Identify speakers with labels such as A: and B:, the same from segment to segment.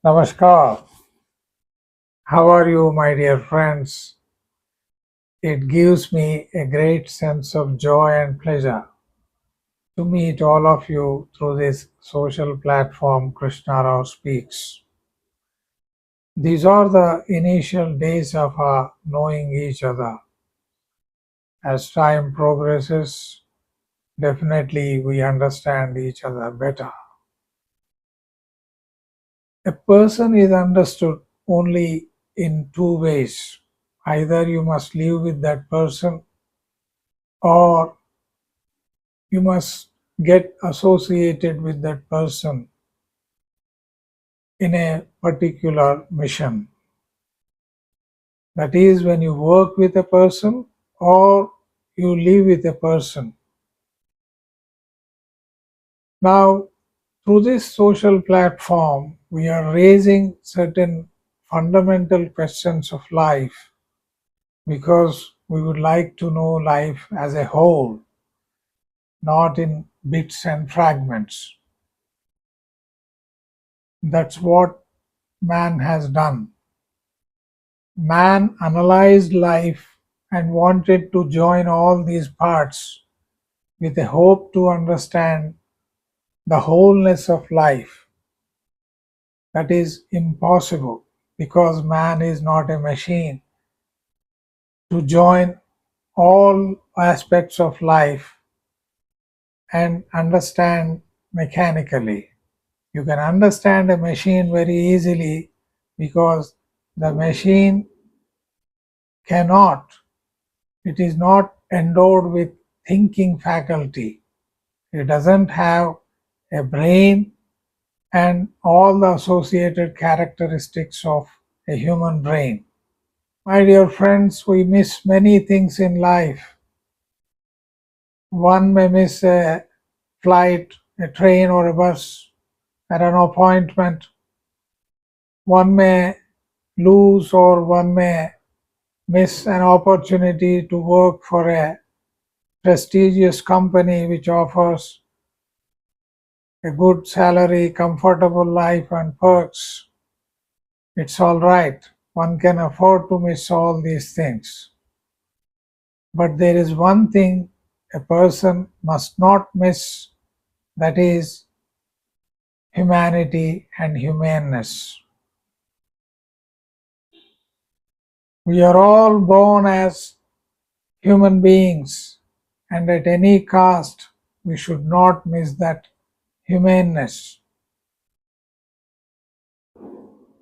A: Namaskar. How are you, my dear friends? It gives me a great sense of joy and pleasure to meet all of you through this social platform Krishna speaks. These are the initial days of our knowing each other. As time progresses, definitely we understand each other better. A person is understood only in two ways. Either you must live with that person or you must get associated with that person in a particular mission. That is, when you work with a person or you live with a person. Now, through this social platform, we are raising certain fundamental questions of life because we would like to know life as a whole, not in bits and fragments. That's what man has done. Man analyzed life and wanted to join all these parts with a hope to understand the wholeness of life. That is impossible because man is not a machine to join all aspects of life and understand mechanically. You can understand a machine very easily because the machine cannot, it is not endowed with thinking faculty. It doesn't have a brain and all the associated characteristics of a human brain. My dear friends, we miss many things in life. One may miss a flight, a train, or a bus at an appointment. One may lose or one may miss an opportunity to work for a prestigious company which offers a good salary, comfortable life, and perks. It's all right. One can afford to miss all these things. But there is one thing a person must not miss, that is humanity and humaneness. We are all born as human beings, and at any cost, we should not miss that humaneness.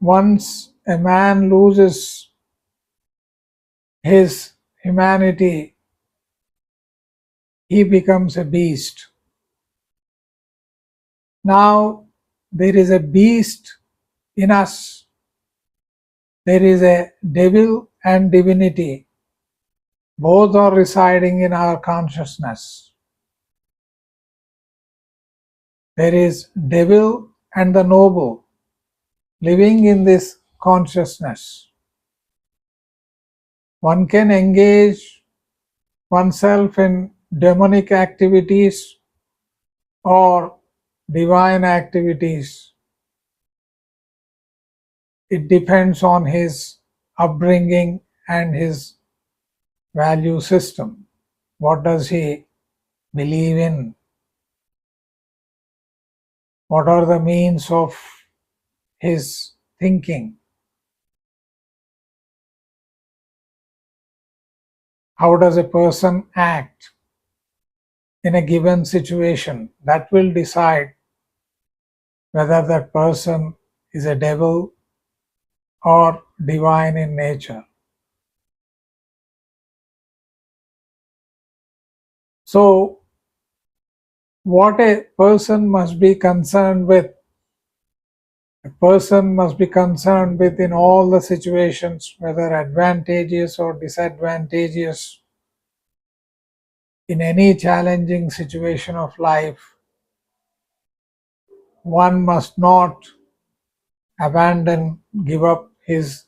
A: Once a man loses his humanity, he becomes a beast. Now, there is a beast in us. There is a devil and divinity. Both are residing in our consciousness. There is devil and the noble living in this consciousness. One can engage oneself in demonic activities or divine activities. It depends on his upbringing and his value system. What does he believe in? What are the means of his thinking? How does a person act in a given situation? That will decide whether that person is a devil or divine in nature. So, what a person must be concerned with, a person must be concerned with in all the situations, whether advantageous or disadvantageous, in any challenging situation of life, one must not abandon, give up his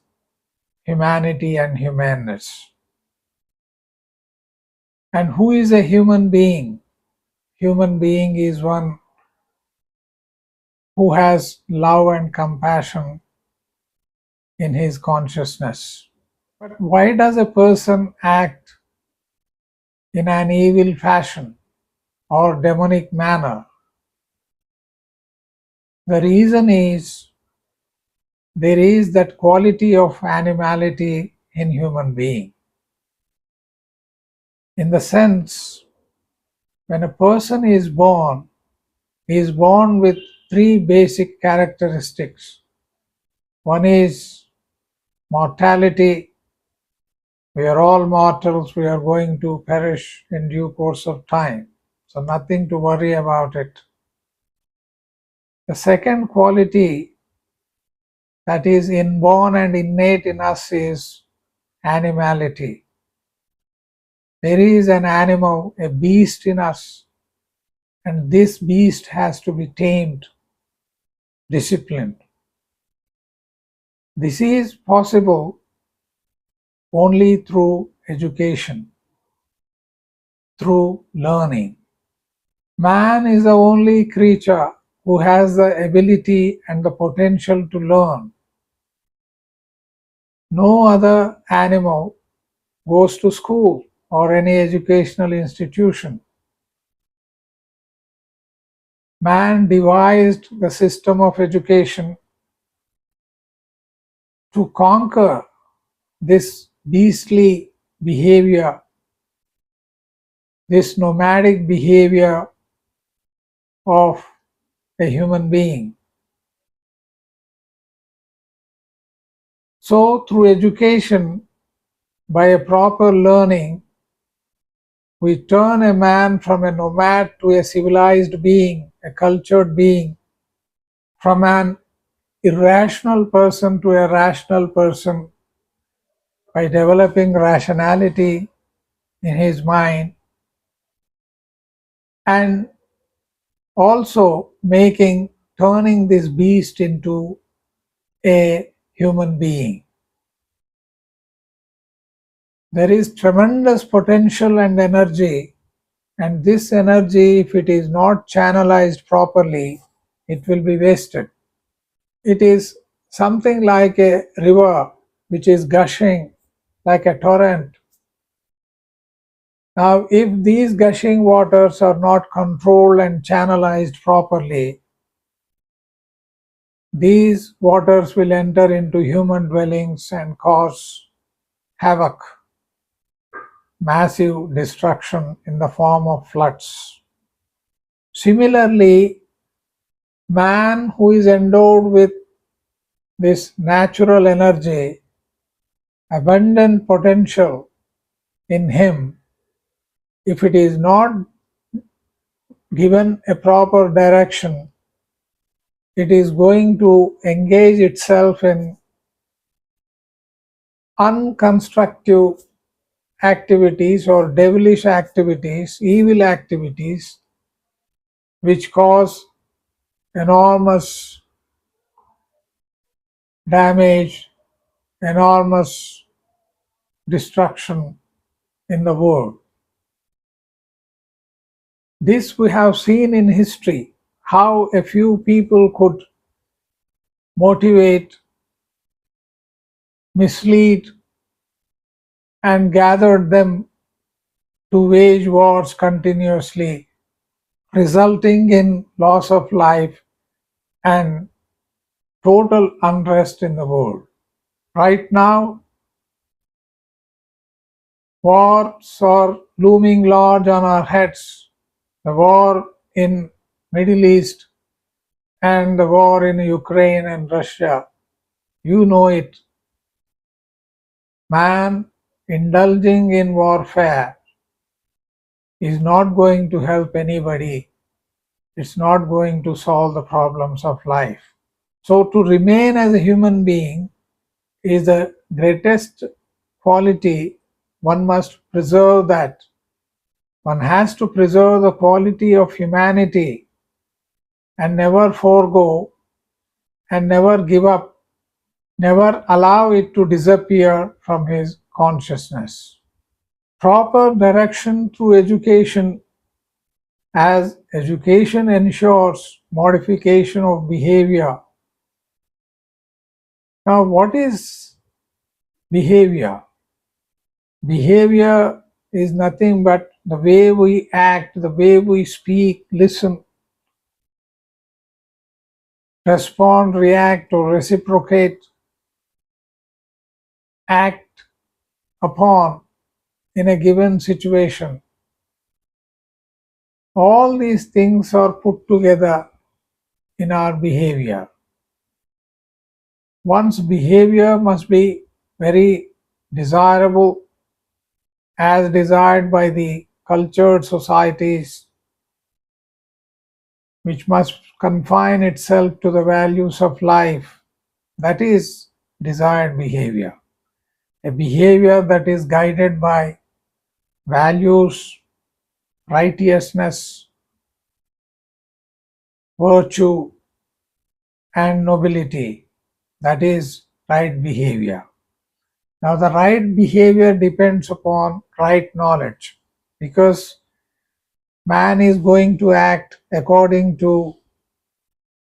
A: humanity and humanness. And who is a human being? Human being is one who has love and compassion in his consciousness. But why does a person act in an evil fashion or demonic manner? The reason is there is that quality of animality in human being. In the sense, when a person is born, he is born with three basic characteristics. One is mortality. We are all mortals, we are going to perish in due course of time. So nothing to worry about it. The second quality that is inborn and innate in us is animality. There is an animal, a beast in us, and this beast has to be tamed, disciplined. This is possible only through education, through learning. Man is the only creature who has the ability and the potential to learn. No other animal goes to school or any educational institution. Man devised the system of education to conquer this beastly behavior, this nomadic behavior of a human being. So, through education, by a proper learning, we turn a man from a nomad to a civilized being, a cultured being, from an irrational person to a rational person by developing rationality in his mind and also turning this beast into a human being. There is tremendous potential and energy, and this energy, if it is not channelized properly, it will be wasted. It is something like a river which is gushing like a torrent. Now, if these gushing waters are not controlled and channelized properly, these waters will enter into human dwellings and cause havoc, massive destruction in the form of floods. Similarly, man who is endowed with this natural energy, abundant potential in him, if it is not given a proper direction, it is going to engage itself in unconstructive activities or devilish activities, evil activities, which cause enormous damage, enormous destruction in the world. This we have seen in history, how a few people could motivate, mislead, and gathered them to wage wars continuously, resulting in loss of life and total unrest in the world. Right now, wars are looming large on our heads. The war in Middle East and the war in Ukraine and Russia. You know it. Man indulging in warfare is not going to help anybody. It's not going to solve the problems of life. So to remain as a human being is the greatest quality. One must preserve that. One has to preserve the quality of humanity and never forego and never give up, never allow it to disappear from his consciousness. Proper direction through education, as education ensures modification of behavior, Now, what is behavior? Behavior is nothing but the way we act, the way we speak, listen, respond, react, or reciprocate, act upon in a given situation. All these things are put together in our behavior. One's behavior must be very desirable, as desired by the cultured societies, which must confine itself to the values of life. That is desired behavior. A behavior that is guided by values, righteousness, virtue, and nobility. That is right behavior. Now, the right behavior depends upon right knowledge, because man is going to act according to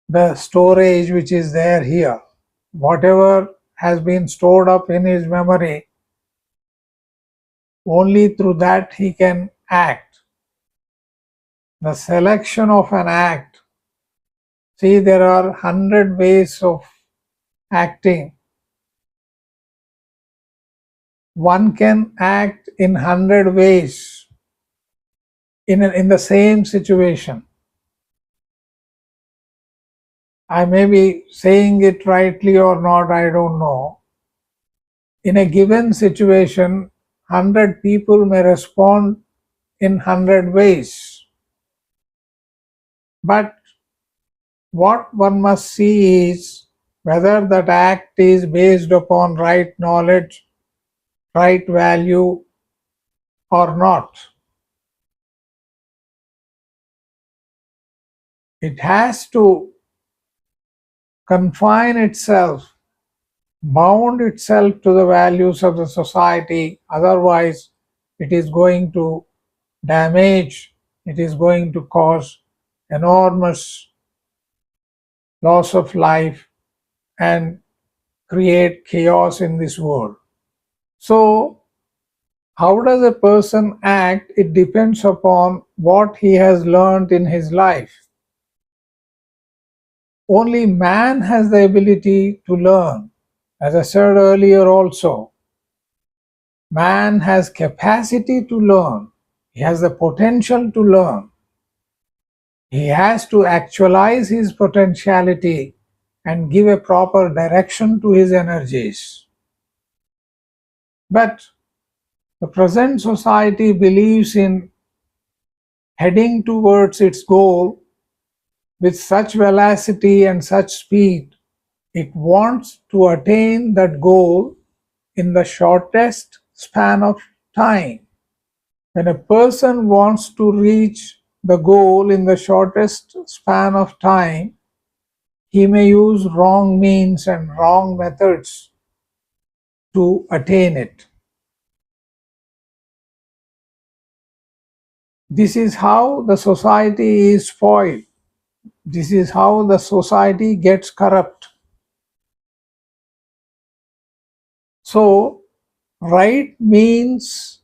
A: the storage which is there here. Whatever has been stored up in his memory, only through that he can act. The selection of an act. See, there are 100 ways of acting. One can act in 100 ways in the same situation. I may be saying it rightly or not, I don't know. In a given situation, 100 people may respond in 100 ways. But what one must see is whether that act is based upon right knowledge, right value, or not. It has to confine itself, bound itself to the values of the society, otherwise it is going to damage, it is going to cause enormous loss of life and create chaos in this world. So, how does a person act? It depends upon what he has learned in his life. Only man has the ability to learn. As I said earlier also, man has capacity to learn. He has the potential to learn. He has to actualize his potentiality and give a proper direction to his energies. But the present society believes in heading towards its goal with such velocity and such speed. It wants to attain that goal in the shortest span of time. When a person wants to reach the goal in the shortest span of time, he may use wrong means and wrong methods to attain it. This is how the society is spoiled. This is how the society gets corrupt. So, right means,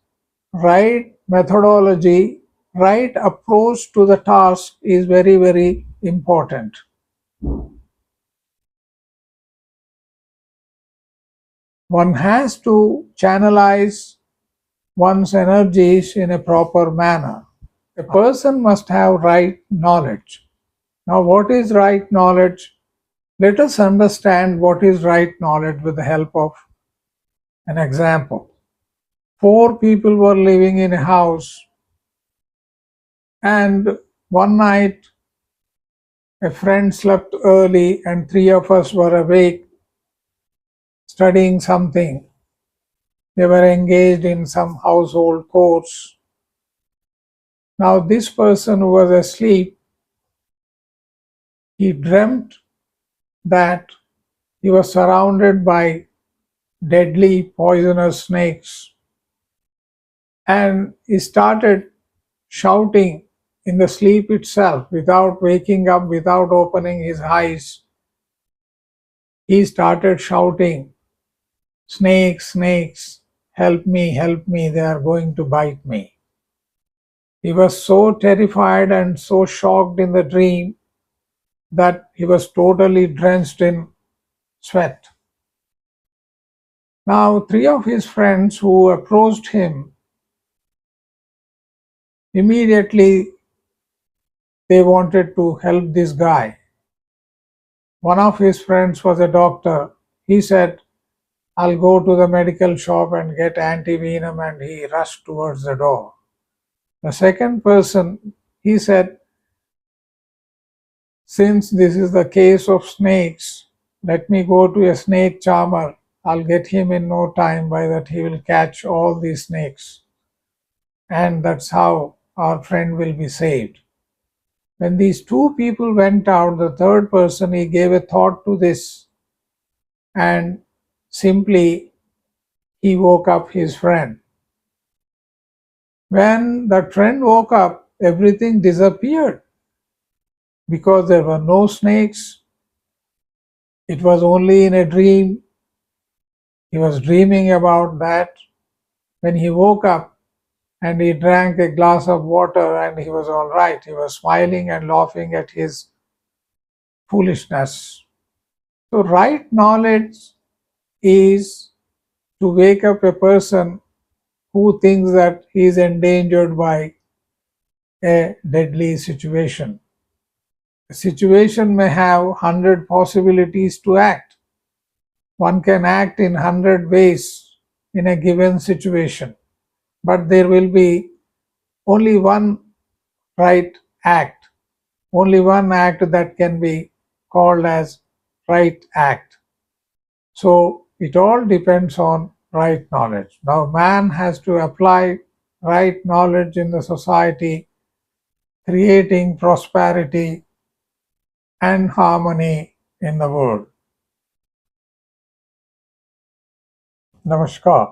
A: right methodology, right approach to the task is very, very important. One has to channelize one's energies in a proper manner. A person must have right knowledge. Now, what is right knowledge? Let us understand what is right knowledge with the help of an example. Four people were living in a house, and one night a friend slept early, and three of us were awake studying something. They were engaged in some household chores. Now, this person who was asleep, he dreamt that he was surrounded by deadly poisonous snakes, and he started shouting in the sleep itself without waking up, without opening his eyes. he started shouting, "Snakes, snakes, help me, they are going to bite me." He was so terrified and so shocked in the dream that he was totally drenched in sweat. Now, three of his friends who approached him, immediately they wanted to help this guy. One of his friends was a doctor. He said, "I'll go to the medical shop and get antivenom," and he rushed towards the door. The second person, he said, "Since this is the case of snakes, let me go to a snake charmer. I'll get him in no time. By that, he will catch all these snakes. And that's how our friend will be saved." When these two people went out, the third person, he gave a thought to this and simply he woke up his friend. When that friend woke up, everything disappeared because there were no snakes. It was only in a dream. He was dreaming about that. When he woke up and he drank a glass of water and he was all right, he was smiling and laughing at his foolishness. So, right knowledge is to wake up a person who thinks that he is endangered by a deadly situation. A situation may have 100 possibilities to act. One can act in 100 ways in a given situation, but there will be only one right act, only one act that can be called as right act. So it all depends on right knowledge. Now, man has to apply right knowledge in the society, creating prosperity and harmony in the world. Namaskar.